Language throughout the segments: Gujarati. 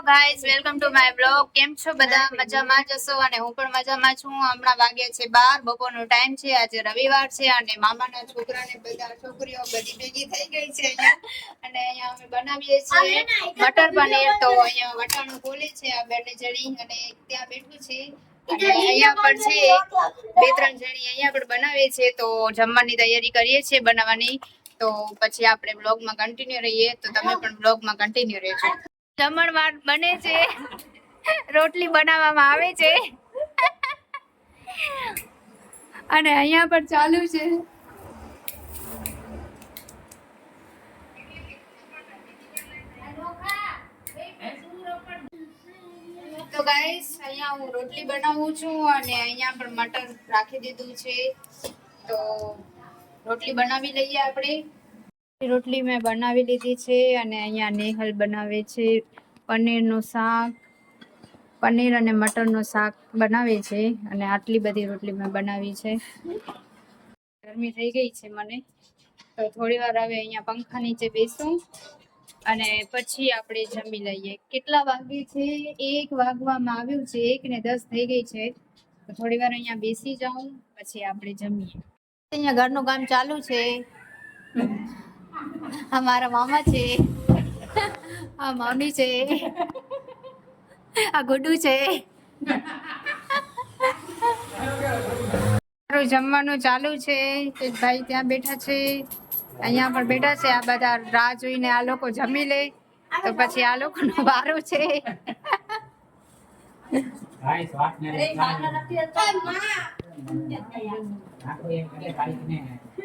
Guys welcome to my blog. કેમ છો બધા? મજામાં જ હશો અને હું પણ મજામાં છું. હમણાં વાગ્યા છે 12, બપોરનો ટાઈમ છે. આજે રવિવાર છે અને મામાના છોકરાને બધા છોકરીઓ બધી ભેગી થઈ ગઈ છે અહીંયા. અને અહીંયા અમે બનાવીએ છીએ મટર પનીર. તો અહીંયા વટાણું બોલે છે આ બંને જણી અને ત્યાં બેઠું છે. અને અહીંયા પણ છે 2-3 જણી અહીંયા પણ બનાવે છે. તો જમવાની તૈયારી કરીએ છીએ બનાવવાની. તો પછી આપણે બ્લોગમાં કન્ટિન્યુ રહીએ. તો તમે પણ બ્લોગમાં કન્ટિન્યુ રહેજો. જમણવાર બને છે, રોટલી બનાવવામાં આવે છે અને અહીંયા પણ ચાલુ છે. તો ગાઈસ અહીંયા હું રોટલી બનાવું છું અને અહીંયા પણ મટર રાખી દીધું છે. તો રોટલી બનાવી લઈએ આપણે. રોટલી મેં બનાવી લીધી છે અને અહીંયા નેહલ બનાવે છે પનીરનું શાક. પનીર અને મટરનું શાક બનાવે છે અને આટલી બધી રોટલી મેં બનાવી છે. ગરમી થઈ ગઈ છે મને, તો થોડી વાર હવે અહીંયા પંખા નીચે બેસું અને પછી આપણે જમી લઈએ. કેટલા વાગે છે? 1 વાગવામાં આવ્યું છે, 1:10 થઈ ગઈ છે. તો થોડી વાર અહીંયા બેસી જાઉં પછી આપણે જમીએ. અહીંયા ઘરનું કામ ચાલુ છે. અમારા મામા છે, આ મમ્મી છે, આ ગુડુ છે. જમવાનું ચાલુ છે. ભાઈ ત્યાં બેઠા છે, અહીંયા પણ બેઠા છે. આ બધા રાહ જોઈને આ લોકો જમી લે તો પછી આ લોકોનો વારો છે.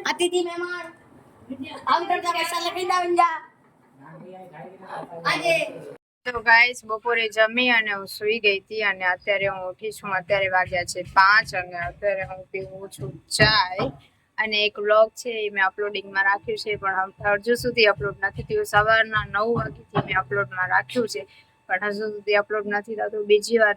અતિથિ મહેમાન તો ગાઈસ બપોરે જમી અને હું સુઈ ગઈ હતી અને અત્યારે હું ઉઠી છું. અત્યારે વાગ્યા છે 5 અને અત્યારે હું પીવું છું ચાય. અને એક વ્લોગ છે એ મેં અપલોડિંગમાં રાખ્યું છે પણ હજુ સુધી અપલોડ નથી થયું. સવારના 9 વાગ્યાથી મેં અપલોડમાં રાખ્યું છે પણ હજુ સુધી અપલોડ નથી થતું. બીજી વાર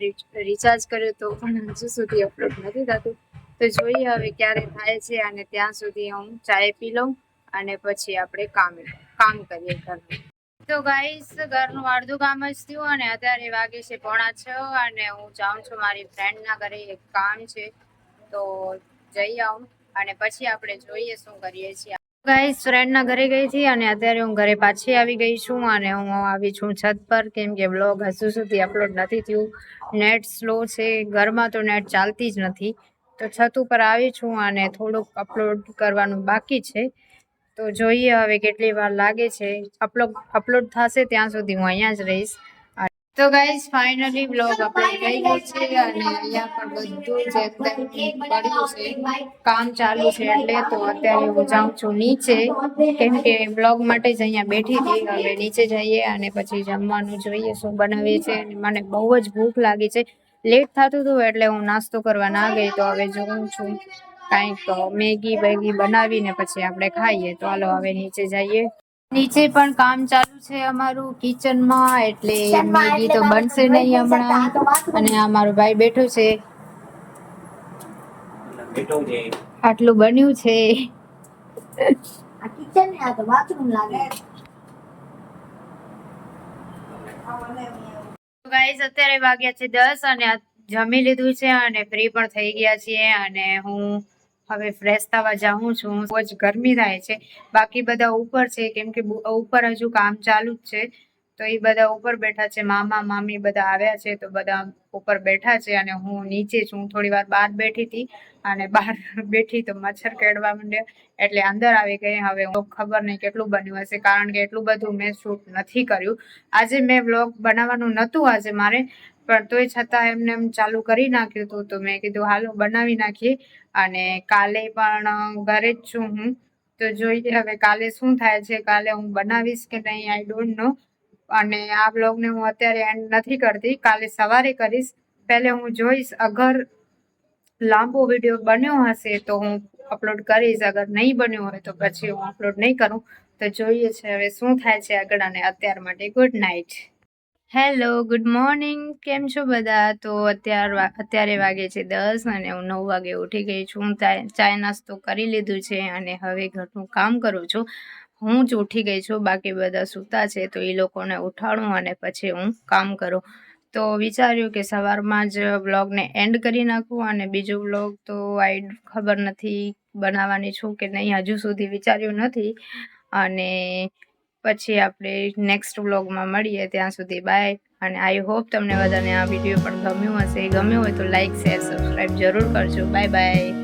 રિચાર્જ કર્યું તો પણ હજુ સુધી અપલોડ નથી થતું. તો જોઈએ હવે ક્યારે થાય છે. અને ત્યાં સુધી હું ચાય પી લઉં અને પછી આપણે કામ કરીએ ઘરનું. તો ગાઈસ ઘરનું અડધું કામ જ થયું અને અત્યારે વાગે છે 6:45 અને હું જાઉં છું મારી ફ્રેન્ડના ઘરે. એક કામ છે તો જઈ આવું અને પછી આપણે જોઈએ શું કરીએ છીએ. ગાઈસ ફ્રેન્ડના ઘરે ગઈ હતી અને અત્યારે હું ઘરે પાછી આવી ગઈ છું અને હું આવી છું છત પર, કેમ કે બ્લોગ હજુ સુધી અપલોડ નથી થયું. નેટ સ્લો છે, ઘરમાં તો નેટ ચાલતી જ નથી. તો છત ઉપર આવી છું અને થોડુંક અપલોડ કરવાનું બાકી છે. તો જોઈએ હવે કેટલી વાર લાગે છે. અપલોડ થશે ત્યાં સુધી હું અહીંયા જ રહીશ. તો ગાઈઝ ફાઇનલી બ્લોગ અપલોડ થઈ ગયો છે અને અહીંયા પણ બધું જ એકદમ પડ્યું છે, કામ ચાલુ છે. એટલે તો અત્યારે હું જાઉં છું નીચે, કેમ કે બ્લોગ માટે જ અહીંયા બેઠી હતી. હવે નીચે જઈએ અને પછી જમવાનું જોઈએ શું બનાવીએ છે. અને મને બહુ જ ભૂખ લાગી છે. લેટ થતું હતું એટલે હું નાસ્તો કરવા ના ગઈ. તો હવે જોઉં છું કાંઈક મેગી બનાવીને પછી આપણે ખાઈએ. તો હાલો હવે નીચે જઈએ. નીચે પણ કામ ચાલુ છે અમારું કિચનમાં, એટલે મેગી તો બનશે નહીં હમણાં. અને આ મારો ભાઈ બેઠો છે, આટલું બન્યું છે. આ કિચન ને આ તો બાથરૂમ લાગે. ગાઈસ અત્યારે વાગ્યા છે 10 અને જમી લીધું છે અને ફ્રી પણ થઈ ગયા છીએ. અને હું હવે ફ્રેશ થવા જાઉં છું. બહુ જ ગરમી થાય છે. બાકી બધા ઉપર છે, કેમ કે ઉપર હજુ કામ ચાલુ જ છે. તો એ બધા ઉપર બેઠા છે. મામા મામી બધા આવ્યા છે તો બધા ઉપર બેઠા છે અને હું નીચે છું. થોડી વાર બહાર બેઠી હતી અને બહાર બેઠી તો મચ્છર કેડવા માંડ્યા એટલે અંદર આવી ગઈ. હવે ખબર નહીં કેટલું બન્યું હશે, કારણ કે એટલું બધું મેં શૂટ નથી કર્યું. આજે મેં બ્લોગ બનાવવાનું નહોતું આજે મારે, પણ તોય છતાં એમને એમ ચાલુ કરી નાખ્યું હતું. તો મેં કીધું હાલો બનાવી નાખીએ. અને કાલે પણ ઘરે જ છું હું, તો જોઈએ હવે કાલે શું થાય છે. કાલે હું બનાવીશ કે નહીં આઈ ડોન્ટ નો. અને આ બ્લોગને હું અત્યારે એન્ડ નથી કરતી, કાલે સવારે કરીશ. પહેલે હું જોઈશ, અગર લાંબો વિડીયો બન્યો હશે તો હું અપલોડ કરીશ. અગર નહીં બન્યો હોય તો પછી હું અપલોડ નહીં કરું. તો જોઈએ છે હવે શું થાય છે આગળ. અને અત્યાર માટે good night. Hello, good morning. કેમ છો બધા? તો અત્યારે વાગે છે 10 અને હું 9 વાગે ઉઠી ગઈ છું. ચાય નાસ્તો કરી લીધું છે અને હવે ઘરનું કામ કરું છું. હું જ ઉઠી ગઈ છું, બાકી બધા સૂતા છે, તો એ લોકોને ઉઠાડું અને પછી હું કામ કરું. તો વિચાર્યું કે સવારમાં જ વ્લોગને એન્ડ કરી નાખું અને બીજું વ્લોગ તો ખબર નથી બનાવવાની છું કે નહીં, હજુ સુધી વિચાર્યું નથી. અને પછી આપણે નેક્સ્ટ વ્લોગમાં મળીએ. ત્યાં સુધી બાય. અને આઈ હોપ તમને બધાને આ વિડીયો પણ ગમ્યું હશે. ગમ્યું હોય તો લાઈક, શેર, સબસ્ક્રાઈબ જરૂર કરજો. Bye bye.